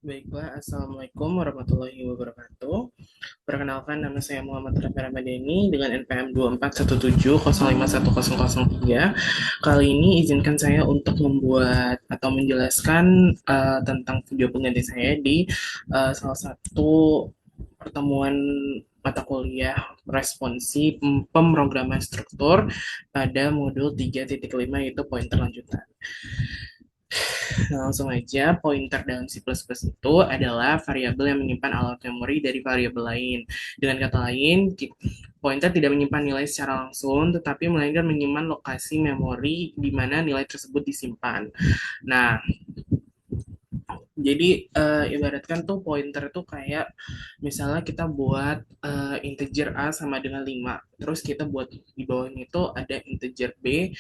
Baiklah, Assalamualaikum warahmatullahi wabarakatuh. Perkenalkan, nama saya Muhammad Rafi Ramadhani dengan NPM 2417051003. Kali ini izinkan saya untuk membuat atau menjelaskan tentang video pengganti saya di salah satu pertemuan mata kuliah responsi pemrograman struktur pada modul 3.5 yaitu pointer lanjutan. Nah, langsung aja, pointer dalam C++ itu adalah variabel yang menyimpan alat memori dari variabel lain. Dengan kata lain, pointer tidak menyimpan nilai secara langsung, tetapi melainkan menyimpan lokasi memori di mana nilai tersebut disimpan. Nah, jadi ibaratkan tuh pointer itu kayak misalnya kita buat integer A sama dengan 5. Terus kita buat di bawahnya itu ada integer B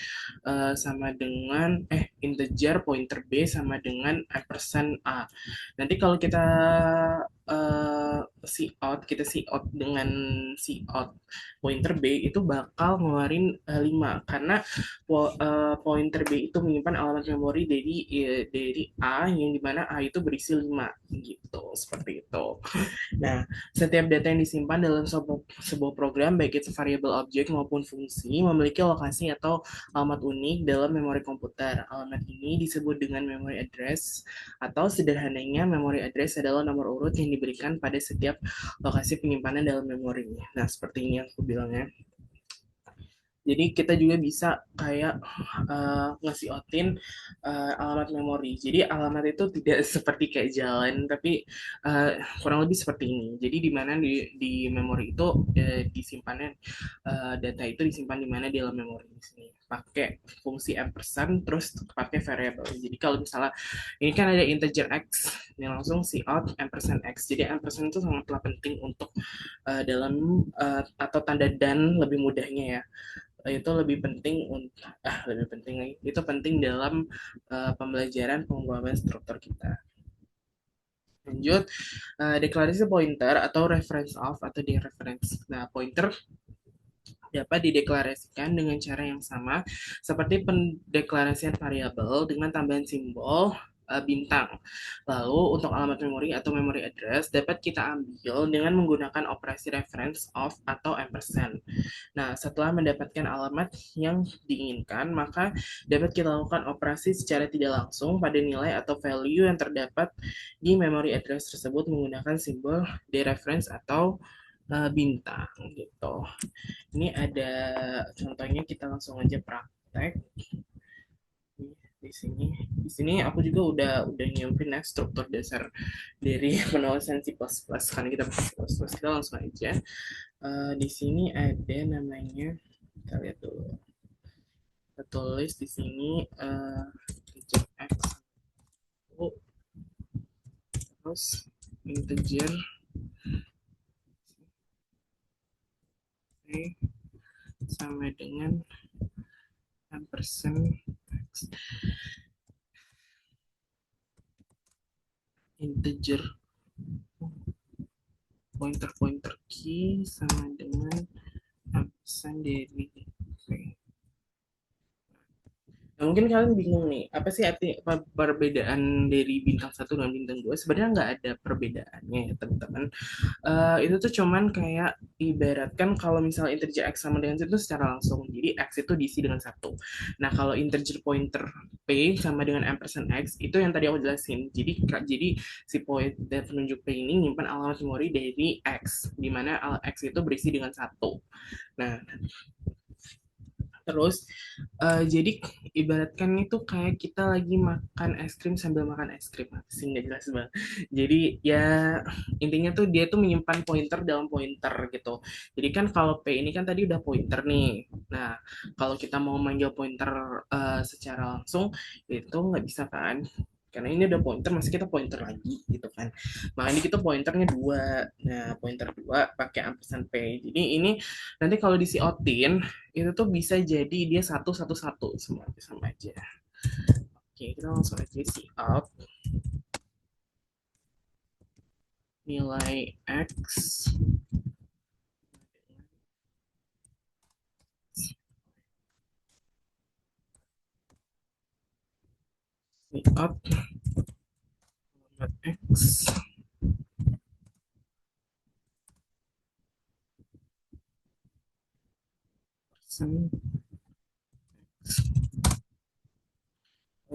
sama dengan integer pointer B sama dengan ampersand A. Nanti kalau kita see out dengan see out pointer B itu bakal ngeluarin 5 karena pointer B itu menyimpan alamat memori dari A yang dimana A itu berisi 5 gitu, seperti itu. Nah, setiap data yang disimpan dalam sebuah program, baik itu variabel objek maupun fungsi, memiliki lokasi atau alamat unik dalam memori komputer. Alamat ini disebut dengan memory address, atau sederhananya memory address adalah nomor urut yang diberikan pada setiap lokasi penyimpanan dalam memori. Nah, seperti ini yang aku bilangnya. Jadi kita juga bisa kayak ngasih outin alamat memori. Jadi alamat itu tidak seperti kayak jalan, tapi kurang lebih seperti ini. Jadi di mana di memori itu disimpannya data itu disimpan di mana di dalam memori di sini. Pakai fungsi ampersand terus pakai variable. Jadi kalau misalnya ini kan ada integer x, ini langsung cout ampersand x. Jadi ampersand itu sangatlah penting untuk dalam atau tanda dan lebih mudahnya ya itu lebih penting untuk lebih penting lagi itu penting dalam pembelajaran pemrograman struktur kita. Lanjut, deklarasi pointer atau reference of atau dereference. Nah, pointer dapat dideklarasikan dengan cara yang sama seperti pendeklarasian variabel dengan tambahan simbol bintang. Lalu untuk alamat memori atau memory address dapat kita ambil dengan menggunakan operasi reference of atau ampersand. Nah, setelah mendapatkan alamat yang diinginkan, maka dapat kita lakukan operasi secara tidak langsung pada nilai atau value yang terdapat di memory address tersebut menggunakan simbol dereference atau bintang gitu. Ini ada contohnya, kita langsung aja praktek di sini aku juga udah nyiapin ya struktur dasar dari penulisan C++ karena kita pakai C++. Kita langsung aja. Di sini ada namanya, kita lihat dulu, kita tulis di sini integer x terus integer y sama dengan ampersand x, integer pointer key sama dengan ampersand dari y. Nah, mungkin kalian bingung nih, apa sih arti perbedaan dari bintang satu dan bintang 2? Sebenarnya nggak ada perbedaannya ya teman-teman. Itu tuh cuman kayak ibaratkan kalau misalnya integer x sama dengan itu secara langsung. Jadi x itu diisi dengan satu. Nah, kalau integer pointer p sama dengan ampersand x itu yang tadi aku jelasin. Jadi si pointer penunjuk p ini nyimpan alamat memori dari x, di mana x itu berisi dengan satu. Nah, terus jadi ibaratkan itu kayak kita lagi makan es krim sambil makan es krim, sih nggak jelas banget. Jadi ya intinya tuh dia tuh menyimpan pointer dalam pointer gitu. Jadi kan kalau P ini kan tadi udah pointer nih. Nah, kalau kita mau manggil pointer secara langsung itu nggak bisa kan, karena ini udah pointer, masih kita pointer lagi gitu kan. Makanya kita pointernya dua. Nah, pointer dua pakai ampersand P. Jadi ini nanti kalau di outin itu tuh bisa jadi dia satu satu satu semua sama aja. Oke, kita langsung aja out nilai x out X persen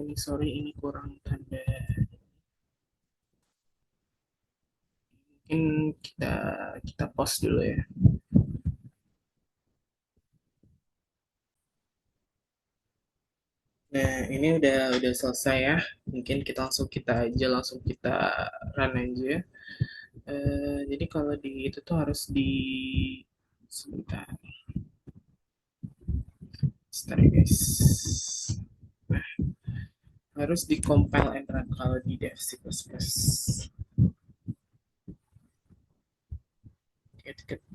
ini sorry ini kurang tanda, mungkin kita kita pause dulu ya. Nah ini udah selesai ya, mungkin kita langsung kita aja langsung kita run aja. Jadi kalau di itu tuh harus di sebentar, sebentar ya guys. Nah, harus di compile and run kalau di dev C++.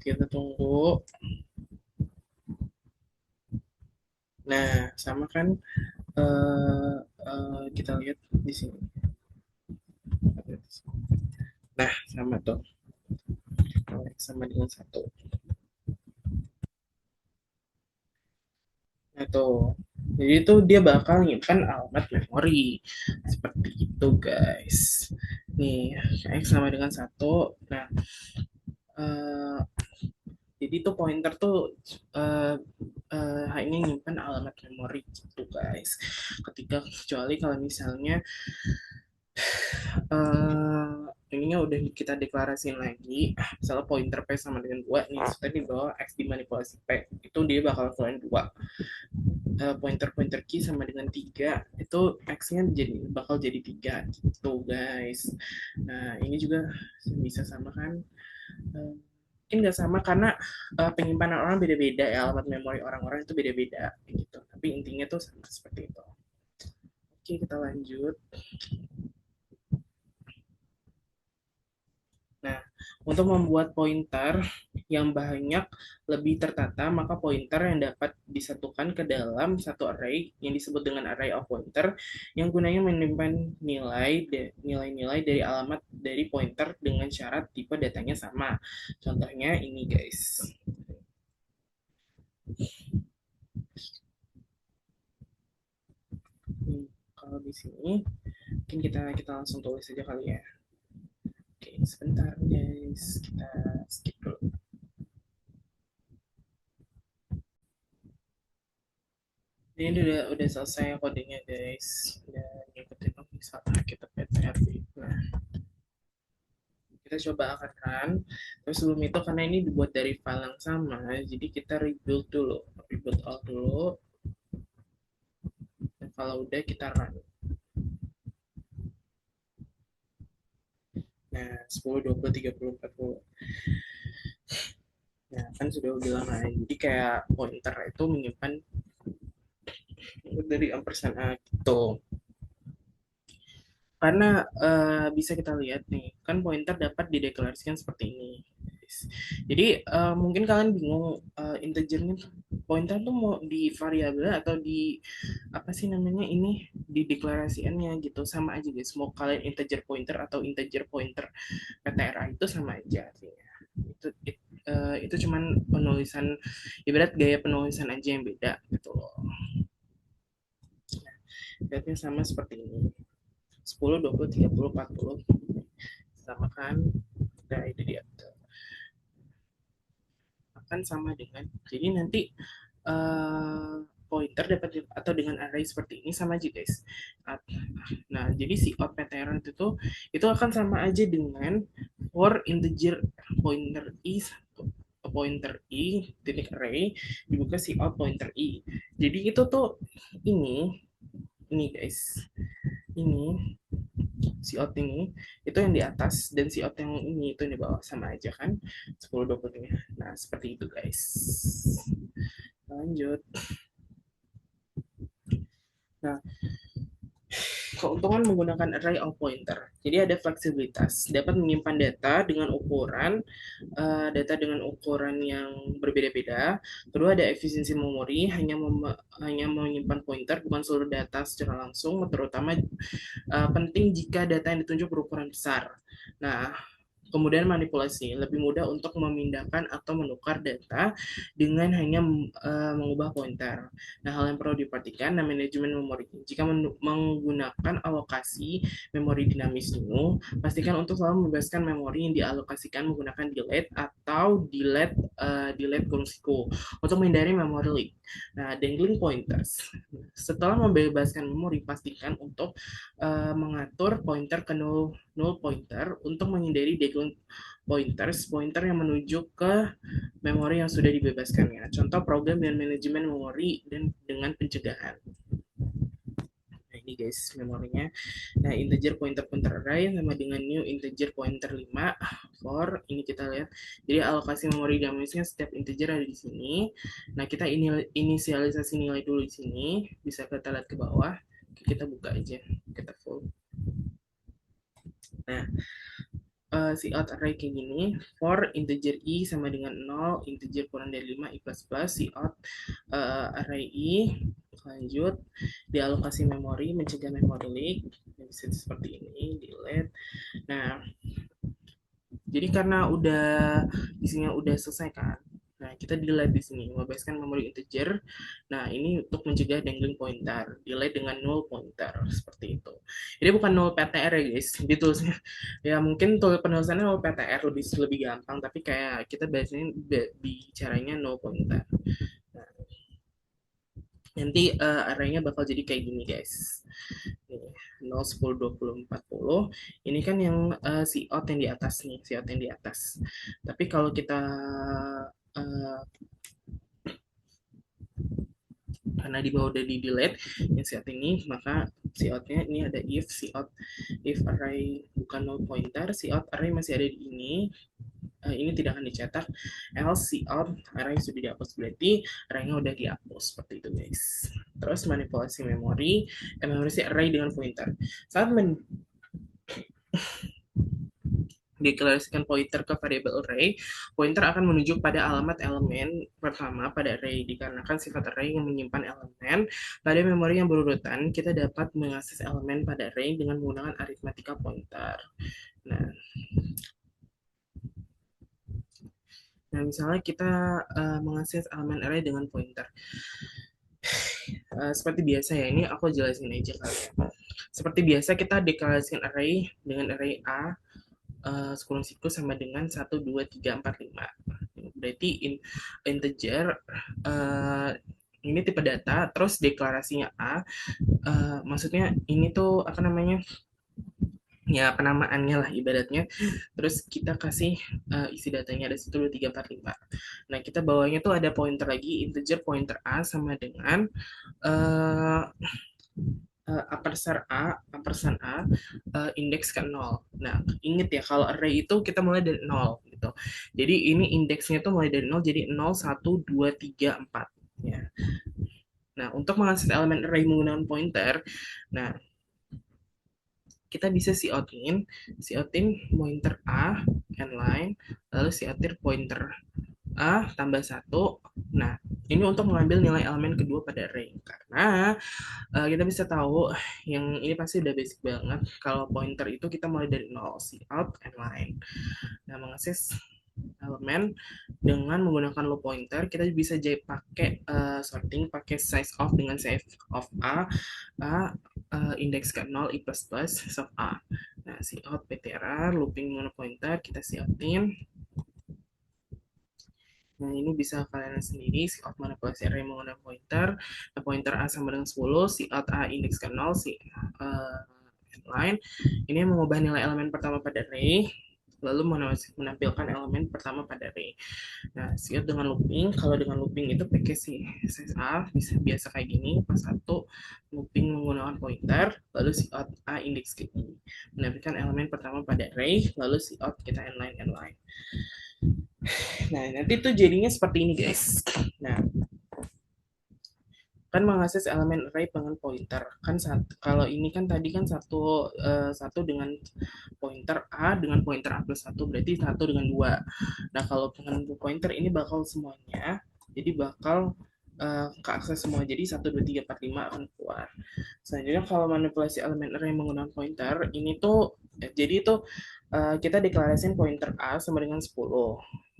Kita tunggu. Nah, sama kan kita lihat di sini. Nah, sama tuh. Sama dengan satu. Nah, tuh. Jadi itu dia bakal nyimpan alamat memori. Seperti itu, guys. Nih, X sama dengan satu. Nah, eh, jadi tuh pointer tuh eh, hanya nyimpan alamat memori gitu, guys. Kecuali kalau misalnya ininya udah kita deklarasiin lagi, misalnya pointer P sama dengan 2 nih, tadi bahwa X dimanipulasi P, itu dia bakal keluarin 2. Pointer-pointer Q sama dengan 3 itu X-nya bakal jadi 3 gitu, guys. Nah, ini juga bisa sama kan? Mungkin nggak sama karena penyimpanan orang beda-beda ya, alamat memori orang-orang itu beda-beda gitu. Tapi intinya tuh sama seperti itu. Oke, kita lanjut. Nah, untuk membuat pointer yang banyak lebih tertata, maka pointer yang dapat disatukan ke dalam satu array yang disebut dengan array of pointer yang gunanya menyimpan nilai-nilai dari alamat dari pointer dengan syarat tipe datanya sama. Contohnya ini, guys. Kalau di sini mungkin kita langsung tulis saja kali ya. Oke, sebentar guys, kita skip dulu. Ini udah selesai kodenya guys. Udah ngikutin misalnya kita PTRB. Nah, kita coba akan run. Terus sebelum itu karena ini dibuat dari file yang sama, jadi kita rebuild dulu. Rebuild all dulu. Dan kalau udah kita run. Nah, 10, 20, 30, 40. Nah, kan sudah bilang lah. Jadi kayak pointer itu menyimpan dari ampersand A gitu. Karena bisa kita lihat nih, kan pointer dapat dideklarasikan seperti ini. Jadi mungkin kalian bingung integernya pointer tuh mau di variabel atau di apa sih namanya ini di deklarasiannya gitu, sama aja guys. Mau kalian integer pointer atau integer pointer PTRA itu sama aja artinya. Itu cuman penulisan, ibarat gaya penulisan aja yang beda gitu loh. Lihatnya sama seperti ini. 10, 20, 30, 40 sama kan. Nah itu dia akan sama dengan, jadi nanti pointer dapat atau dengan array seperti ini sama aja guys. Nah jadi si outPTR itu akan sama aja dengan for integer pointer i pointer i titik array dibuka si out pointer i. Jadi itu tuh ini guys, ini si out ini itu yang di atas dan si out yang ini itu yang di bawah, sama aja kan 10 20 nya. Nah seperti itu guys. Lanjut. Nah, keuntungan menggunakan array of pointer. Jadi ada fleksibilitas, dapat menyimpan data dengan ukuran yang berbeda-beda. Kedua ada efisiensi memori, hanya menyimpan pointer bukan seluruh data secara langsung, terutama penting jika data yang ditunjuk berukuran besar. Nah, Kemudian manipulasi, lebih mudah untuk memindahkan atau menukar data dengan hanya mengubah pointer. Nah, hal yang perlu diperhatikan, nah, manajemen memori. Jika menggunakan alokasi memori dinamis dulu, pastikan untuk selalu membebaskan memori yang dialokasikan menggunakan delete atau delete kurung siku untuk menghindari memory leak. Nah, dangling pointers. Setelah membebaskan memori, pastikan untuk mengatur pointer ke null pointer untuk menghindari dangling pointer yang menuju ke memori yang sudah dibebaskannya. Contoh program dan manajemen memori dan dengan pencegahan. Nah, ini guys memorinya. Nah, integer pointer array sama dengan new integer pointer 5 for ini kita lihat. Jadi alokasi memori dinamisnya setiap integer ada di sini. Nah, kita inisialisasi nilai dulu di sini. Bisa kita lihat ke bawah. Kita buka aja. Kita full. Nah, si out array kayak gini, for integer i sama dengan 0, integer kurang dari 5, i plus plus, si out array i, lanjut, dialokasi memori, mencegah memory leak, bisa seperti ini, delete. Nah, jadi karena udah isinya udah selesai kan. Nah, kita delete di sini, membebaskan memori integer. Nah, ini untuk mencegah dangling pointer. Delete dengan null pointer, seperti itu. Ini bukan null PTR ya guys, ditulisnya. Ya mungkin penulisannya null PTR lebih lebih gampang, tapi kayak kita biasanya bicaranya null pointer. Nah, nanti arraynya bakal jadi kayak gini guys. Nih, 0, 10, 20, 40. Ini kan yang si out yang di atas nih, si out yang di atas. Tapi kalau kita uh, karena di bawah udah di delete yang si out ini, maka si outnya ini ada if si out if array bukan null pointer, si out array masih ada di ini tidak akan dicetak, else si out array sudah dihapus, berarti arraynya udah dihapus, seperti itu guys. Terus manipulasi memori, memori si array dengan pointer. Saat deklarasikan pointer ke variabel array, pointer akan menunjuk pada alamat elemen pertama pada array. Dikarenakan sifat array yang menyimpan elemen pada memori yang berurutan, kita dapat mengakses elemen pada array dengan menggunakan aritmatika pointer. Nah, misalnya kita mengakses elemen array dengan pointer. Seperti biasa ya, ini aku jelasin aja kali ya. Seperti biasa kita deklarasikan array dengan array A kurung siku sama dengan 1, 2, 3, 4, 5. Berarti integer ini tipe data, terus deklarasinya A, maksudnya ini tuh apa namanya, ya penamaannya lah ibaratnya, terus kita kasih isi datanya ada 1, 2, 3, 4, 5. Nah, kita bawahnya tuh ada pointer lagi, integer pointer A sama dengan uh, ampersand A, indeks ke 0. Nah, ingat ya, kalau array itu kita mulai dari 0, gitu. Jadi, ini indeksnya tuh mulai dari 0, jadi 0, 1, 2, 3, 4. Ya. Nah, untuk mengakses elemen array menggunakan pointer, nah, kita bisa outin pointer A, line, lalu outin pointer A tambah 1. Nah, ini untuk mengambil nilai elemen kedua pada array. Karena kita bisa tahu yang ini pasti udah basic banget. Kalau pointer itu kita mulai dari 0, out and line. Nah, mengakses elemen dengan menggunakan loop pointer, kita bisa pakai sorting, pakai size of dengan size of A indeks ke 0, i plus plus, size of A. Nah, out ptr, looping menggunakan pointer, kita outin. Nah, ini bisa kalian sendiri, si out manipulasi array menggunakan pointer. Nah, pointer A sama dengan 10, si out A indeks ke 0, si line. Ini mengubah nilai elemen pertama pada array, lalu menampilkan elemen pertama pada array. Nah, si out dengan looping, kalau dengan looping itu pakai si SSA, bisa biasa kayak gini, pas satu looping menggunakan pointer, lalu si out A indeks ke I, menampilkan elemen pertama pada array, lalu si out kita inline. Nah, nanti tuh jadinya seperti ini guys. Nah, kan mengakses elemen array dengan pointer kan kalau ini kan tadi kan satu dengan pointer A dengan pointer A plus 1, berarti 1 dengan 2. Nah, kalau dengan pointer ini bakal semuanya, jadi bakal keakses semua, jadi 1, 2, 3, 4, 5 akan keluar. Selanjutnya kalau manipulasi elemen array menggunakan pointer, ini tuh Jadi itu kita deklarasiin pointer A sama dengan 10.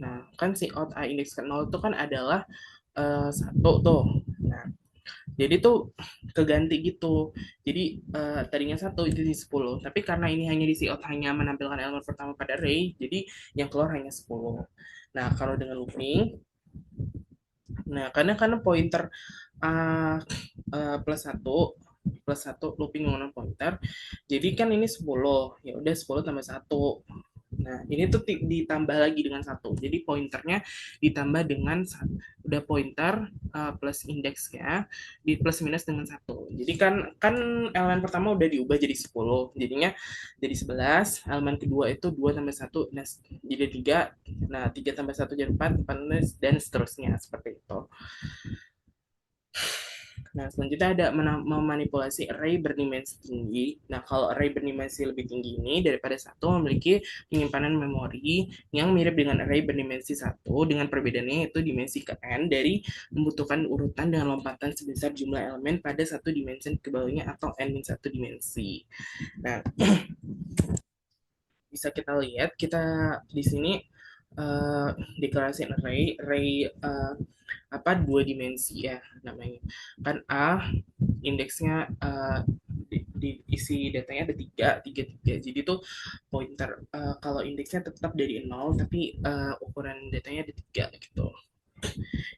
Nah, kan si out A indeks ke 0 itu kan adalah satu tuh. Nah, jadi tuh keganti gitu. Jadi tadinya satu itu di 10. Tapi karena ini hanya di si out hanya menampilkan elemen pertama pada array, jadi yang keluar hanya 10. Nah, kalau dengan looping, nah karena pointer A plus satu plus satu looping menggunakan pointer. Jadi kan ini 10, ya udah 10 tambah satu. Nah, ini tuh ditambah lagi dengan satu. Jadi pointernya ditambah dengan udah pointer plus indeksnya di plus minus dengan satu. Jadi kan kan elemen pertama udah diubah jadi 10. Jadinya jadi 11. Elemen kedua itu 2 tambah satu, nah, jadi 3. Nah, 3 tambah satu jadi 4, 4 dan seterusnya seperti itu. Nah, selanjutnya ada memanipulasi array berdimensi tinggi. Nah, kalau array berdimensi lebih tinggi ini daripada satu memiliki penyimpanan memori yang mirip dengan array berdimensi satu dengan perbedaannya yaitu dimensi ke n dari membutuhkan urutan dengan lompatan sebesar jumlah elemen pada satu dimensi ke bawahnya atau n min satu dimensi. Nah, bisa kita lihat kita di sini uh, deklarasi array apa dua dimensi ya namanya kan A indeksnya isi datanya ada tiga tiga tiga jadi tuh pointer kalau indeksnya tetap dari nol tapi ukuran datanya ada tiga gitu.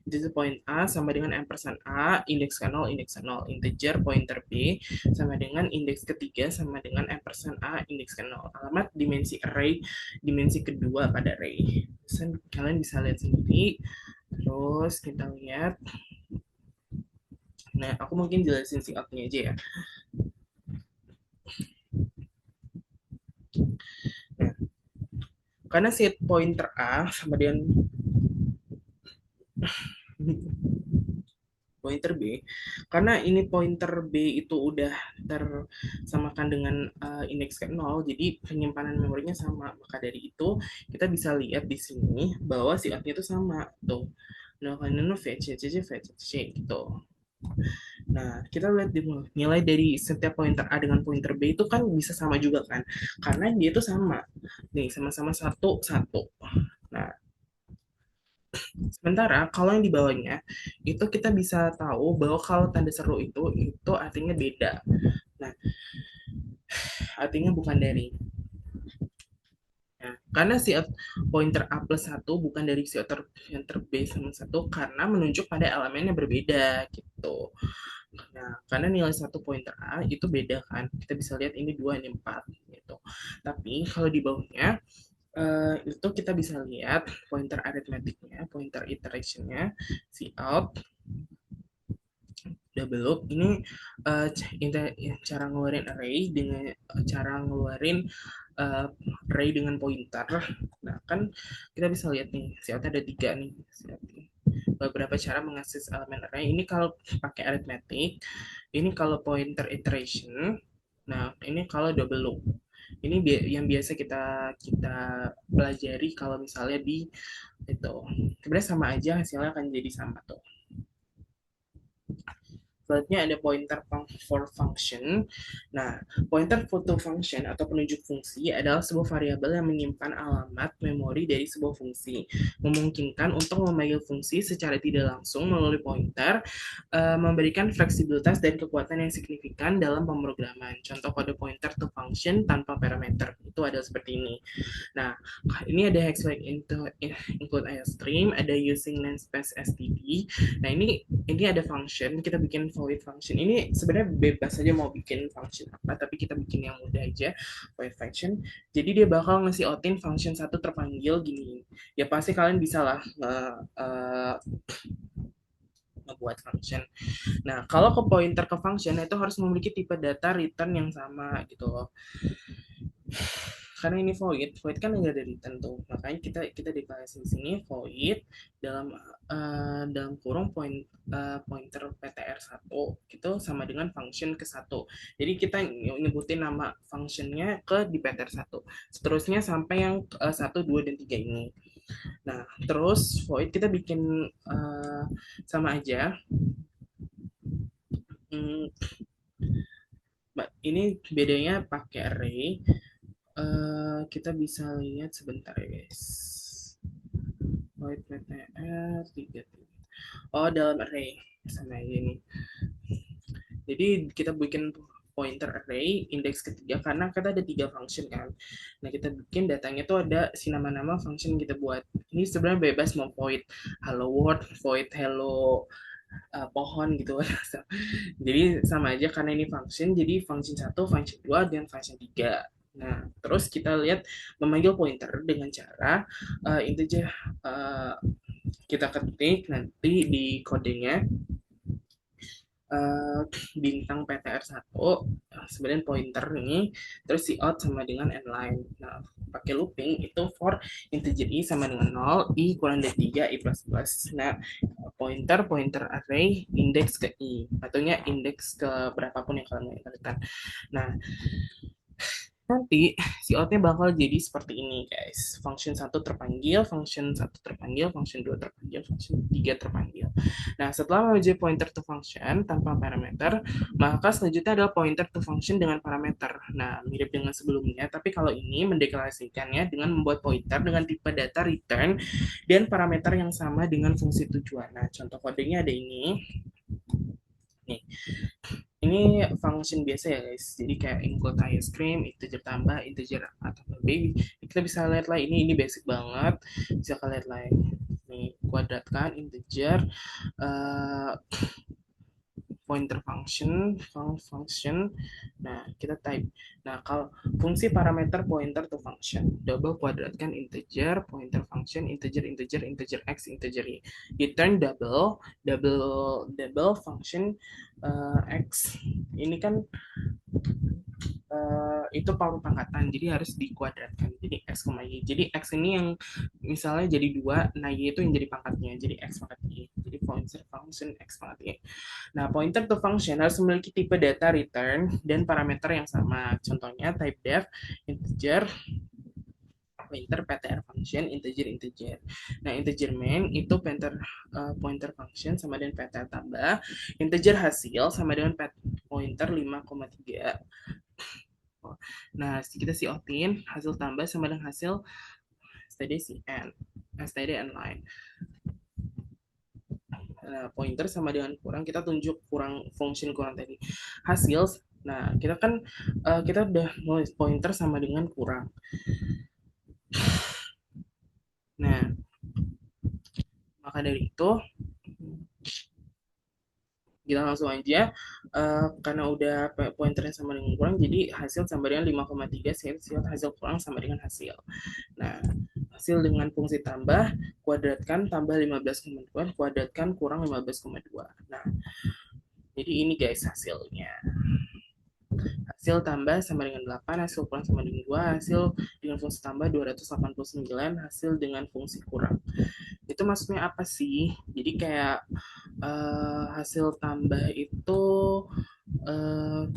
Jadi point A sama dengan ampersand A, indeks ke 0, indeks ke 0. Integer pointer B sama dengan indeks ketiga sama dengan ampersand A, indeks ke 0. Alamat dimensi array, dimensi kedua pada array. Terus kalian bisa lihat sendiri. Terus kita lihat. Nah, aku mungkin jelasin singkatnya aja ya. Nah, karena set pointer A sama dengan pointer B karena ini pointer B itu udah tersamakan dengan indeks ke 0 jadi penyimpanan memorinya sama maka dari itu kita bisa lihat di sini bahwa si outnya itu sama tuh nah karena VCC VCC gitu. Nah, kita lihat di nilai dari setiap pointer A dengan pointer B itu kan bisa sama juga kan? Karena dia itu sama. Nih, sama-sama satu, satu. Nah, sementara kalau yang di bawahnya itu kita bisa tahu bahwa kalau tanda seru itu artinya beda. Nah, artinya bukan dari. Nah, karena si pointer A plus satu bukan dari si pointer B sama satu karena menunjuk pada elemen yang berbeda gitu. Nah, karena nilai satu pointer A itu beda kan. Kita bisa lihat ini 2 ini 4 gitu. Tapi kalau di bawahnya itu kita bisa lihat pointer arithmeticnya, pointer iterationnya, si out double loop ini uh, cara ngeluarin array dengan cara ngeluarin uh, array dengan pointer. Nah kan kita bisa lihat nih si ada tiga nih beberapa cara mengakses elemen array ini kalau pakai arithmetic ini kalau pointer iteration nah ini kalau double loop ini yang biasa kita kita pelajari kalau misalnya di itu sebenarnya sama aja hasilnya akan jadi sama tuh. Selanjutnya ada pointer for function. Nah, pointer for to function atau penunjuk fungsi adalah sebuah variabel yang menyimpan alamat memori dari sebuah fungsi, memungkinkan untuk memanggil fungsi secara tidak langsung melalui pointer, memberikan fleksibilitas dan kekuatan yang signifikan dalam pemrograman. Contoh kode pointer to function tanpa parameter itu adalah seperti ini. Nah, ini ada hex like include stream, ada using namespace std. Nah, ini ada function, kita bikin void function. Ini sebenarnya bebas aja mau bikin function apa, tapi kita bikin yang mudah aja, void function. Jadi dia bakal ngasih outin function satu terpanggil gini. Ya pasti kalian bisa lah ngebuat function. Nah, kalau ke pointer ke function itu harus memiliki tipe data return yang sama gitu loh. Karena ini void kan nggak ada return tuh, makanya kita deklarasi di sini void dalam kurung pointer ptr satu itu sama dengan function ke satu. Jadi kita nyebutin nama functionnya ke di ptr satu. Seterusnya sampai yang 1, 2, dan 3 ini. Nah, terus void kita bikin sama aja. Hmm, ini bedanya pakai array kita bisa lihat sebentar ya guys. Void PTR 3. Oh, dalam array sama ini. Jadi kita bikin pointer array indeks ketiga karena kita ada tiga function kan. Nah kita bikin datanya tuh ada si nama-nama function yang kita buat. Ini sebenarnya bebas mau void hello world, void hello pohon gitu. Jadi sama aja karena ini function. Jadi function satu, function 2 dan function 3. Nah, terus kita lihat memanggil pointer dengan cara integer uh, kita ketik nanti di kodenya eh, bintang PTR1 sebenarnya pointer ini terus si out sama dengan endline. Nah, pakai looping itu for integer i sama dengan 0, i kurang dari 3, i plus plus. Nah, pointer pointer array indeks ke i atau indeks ke berapapun yang kalian inginkan. Nah, nanti si outnya bakal jadi seperti ini guys. Function satu terpanggil, function satu terpanggil, function 2 terpanggil, function 3 terpanggil. Nah, setelah menjadi pointer to function tanpa parameter, maka selanjutnya adalah pointer to function dengan parameter. Nah, mirip dengan sebelumnya, tapi kalau ini mendeklarasikannya dengan membuat pointer dengan tipe data return dan parameter yang sama dengan fungsi tujuan. Nah, contoh kodenya ada ini. Nih, ini function biasa ya guys. Jadi kayak include ice cream, integer tambah, integer atau baby. Kita bisa lihat lah ini basic banget. Bisa kalian lihat lah ini kuadratkan integer uh, pointer function function. Nah, kita type. Nah, kalau fungsi parameter pointer to function, double kuadratkan integer pointer function integer integer integer x integer y. Return double double double function x. Ini kan itu power pangkatan jadi harus dikuadratkan jadi x, y. Jadi x ini yang misalnya jadi 2, nah y itu yang jadi pangkatnya jadi x pangkat y, jadi pointer function x pangkat y. Nah, pointer to function harus memiliki tipe data return dan parameter yang sama. Contohnya type def integer, pointer ptr function integer integer. Nah, integer main itu pointer function sama dengan ptr tambah, integer hasil sama dengan pointer 5,3. Nah, kita si outin hasil tambah sama dengan hasil std cn, std line. Nah, pointer sama dengan kurang, kita tunjuk kurang function kurang tadi. Hasil, nah kita kan kita udah nulis pointer sama dengan kurang. Nah, maka dari itu kita langsung aja karena udah pointernya sama dengan kurang jadi hasil sama dengan 5,3 hasil kurang sama dengan hasil. Nah, hasil dengan fungsi tambah kuadratkan tambah 15,2 kuadratkan kurang 15,2. Nah, jadi ini guys hasilnya. Hasil tambah sama dengan 8, hasil kurang sama dengan 2, hasil dengan fungsi tambah 289, hasil dengan fungsi kurang. Itu maksudnya apa sih? Jadi kayak hasil tambah itu uh,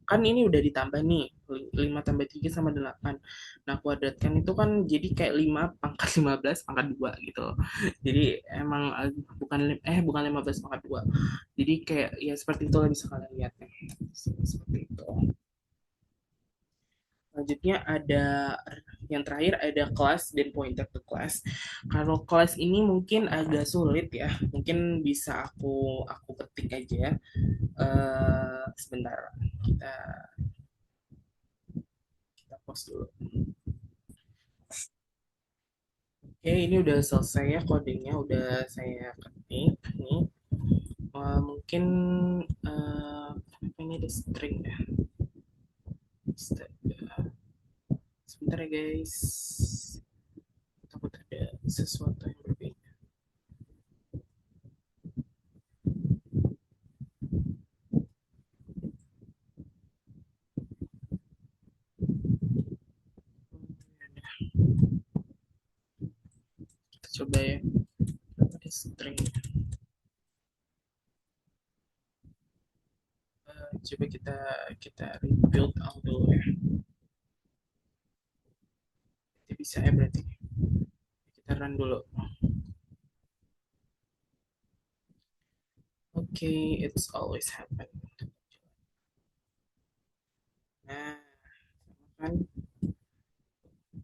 kan ini udah ditambah nih 5 tambah 3 sama 8. Nah, kuadratkan itu kan jadi kayak 5 pangkat 15 pangkat 2 gitu. Jadi emang bukan 15 pangkat 2. Jadi kayak ya seperti itu lah bisa kalian lihat nih. Seperti itu. Selanjutnya ada yang terakhir ada kelas dan pointer to class. Kalau kelas ini mungkin agak sulit ya. Mungkin bisa aku ketik aja. Sebentar. Kita kita pause dulu. Oke, ini udah selesai ya kodenya, udah saya ketik nih. Mungkin ini ada string ya. Sebentar ya guys. Takut ada sesuatu yang berbeda. Kita coba ya. Ada string. Coba kita rebuild all dulu ya. Kita bisa ya berarti. Kita run dulu. Okay, it's always happen. Nah, kan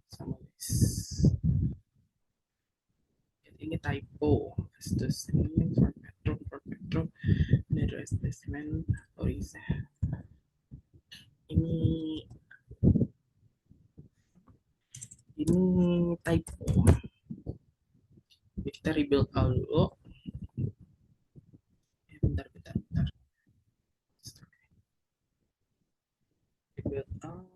sama guys. Ini typo. Terus ini for Petro, the replacement Orisa. Ini typo. Jadi kita rebuild all dulu. Bentar. Rebuild all.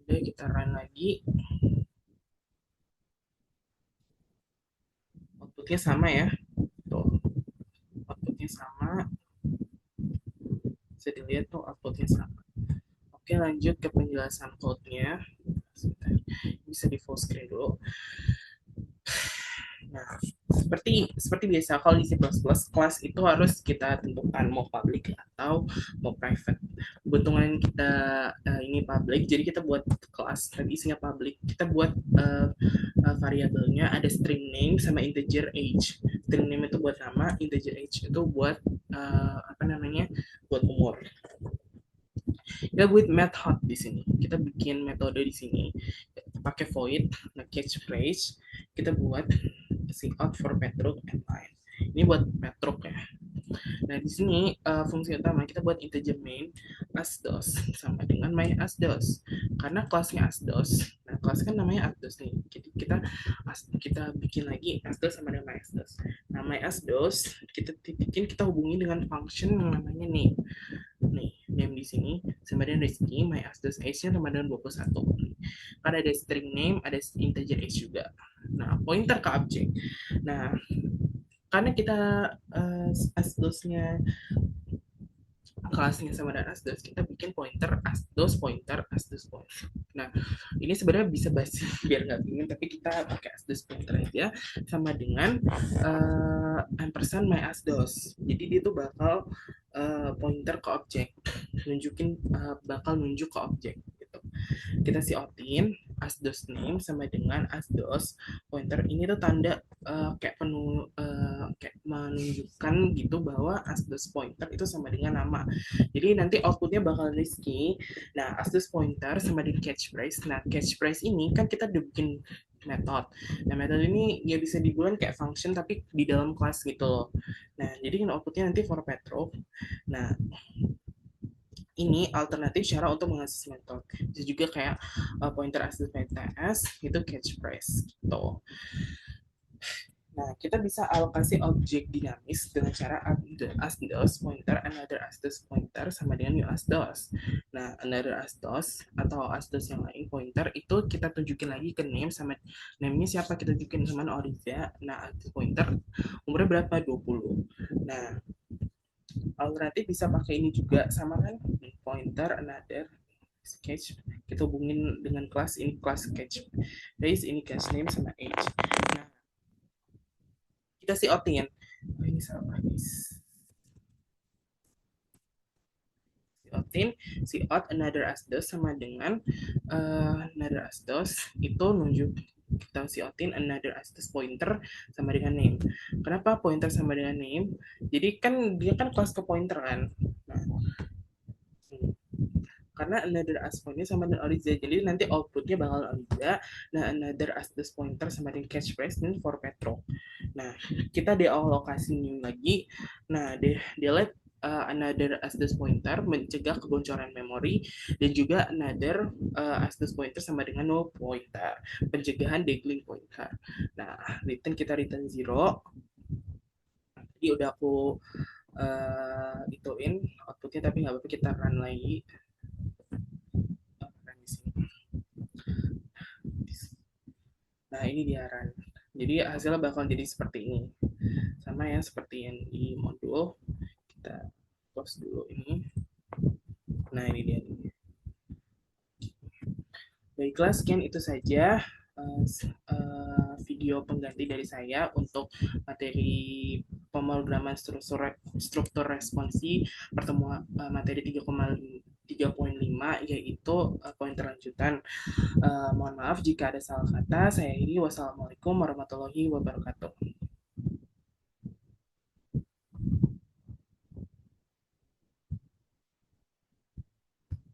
Udah kita run lagi. Outputnya sama ya. Tuh. Outputnya sama. Bisa dilihat tuh outputnya sama. Oke, lanjut ke penjelasan code-nya. Sebentar. Bisa di full screen dulu. Nah, seperti biasa kalau di C++ kelas itu harus kita tentukan mau public atau mau private. Kebetulan kita ini public, jadi kita buat kelas tapi isinya public. Kita buat variabelnya ada string name sama integer age. String name itu buat nama, integer age itu buat apa namanya? Buat umur. Kita buat method di sini. Kita bikin metode di sini. Pakai void, nah catchphrase. Kita buat out for Petruk and line. Ini buat Petruk ya. Nah, di sini fungsi utama kita buat integer main asdos sama dengan my asdos. Karena kelasnya asdos. Nah, kelas kan namanya asdos nih. Jadi kita bikin lagi asdos sama dengan my asdos. Nah, my asdos kita hubungi dengan function yang namanya name. Nih, name di sini sama dengan Rizky, my asdos age-nya sama dengan 21. Karena ada string name, ada integer age juga. Nah, pointer ke objek. Nah, karena kita asdosnya kelasnya sama dengan asdos, kita bikin pointer asdos pointer. Nah, ini sebenarnya bisa basi biar nggak bingung, tapi kita pakai asdos pointer aja sama dengan ampersand my asdos. Jadi dia tuh bakal pointer ke objek, bakal nunjuk ke objek gitu. Kita outin asdos name sama dengan asdos pointer. Ini tuh tanda kayak menunjukkan gitu bahwa asdos pointer itu sama dengan nama. Jadi nanti outputnya bakal Rizky. Nah, asdos pointer sama dengan catchphrase. Nah, catchphrase ini kan kita udah bikin metode. Nah, metode ini ya bisa dibilang kayak function tapi di dalam kelas gitu loh. Nah, jadi outputnya nanti for Petro. Nah, ini alternatif cara untuk mengakses metode. Bisa juga kayak pointer asdos PTS itu catchphrase gitu. Nah, kita bisa alokasi objek dinamis dengan cara asdos pointer another asdos pointer sama dengan new asdos. Nah, another asdos atau asdos yang lain pointer itu kita tunjukin lagi ke name sama name-nya siapa kita tunjukin sama Oriza. Nah, pointer umurnya berapa? 20. Nah, alternatif bisa pakai ini juga sama kan pointer another sketch kita hubungin dengan kelas ini kelas sketch base ini cache name sama age. Nah, kita outin ini salah guys. Out another asdos sama dengan another asdos itu nunjuk kita outin another asdos pointer sama dengan name. Kenapa pointer sama dengan name? Jadi kan dia kan kelas ke pointer kan. Nah, karena another as pointer sama dengan Oriza, jadi nanti outputnya bakal Oriza. Nah, another as this pointer sama dengan catchphrase dan for Petro. Nah, kita dealokasi new lagi. Nah, delete another as this pointer mencegah kebocoran memori dan juga another as this pointer sama dengan null pointer pencegahan degling pointer. Nah, kita return 0. Jadi udah aku ituin outputnya, tapi nggak apa-apa kita run lagi. Nah, ini dia run. Jadi hasilnya bakal jadi seperti ini. Sama ya seperti yang di modul. Kita close dulu ini. Nah, ini dia. Baiklah, sekian itu saja video pengganti dari saya untuk materi pemrograman struktur responsi pertemuan materi 3.5 yaitu pointer lanjutan. Mohon maaf jika ada salah kata. Saya ini wassalamualaikum warahmatullahi wabarakatuh.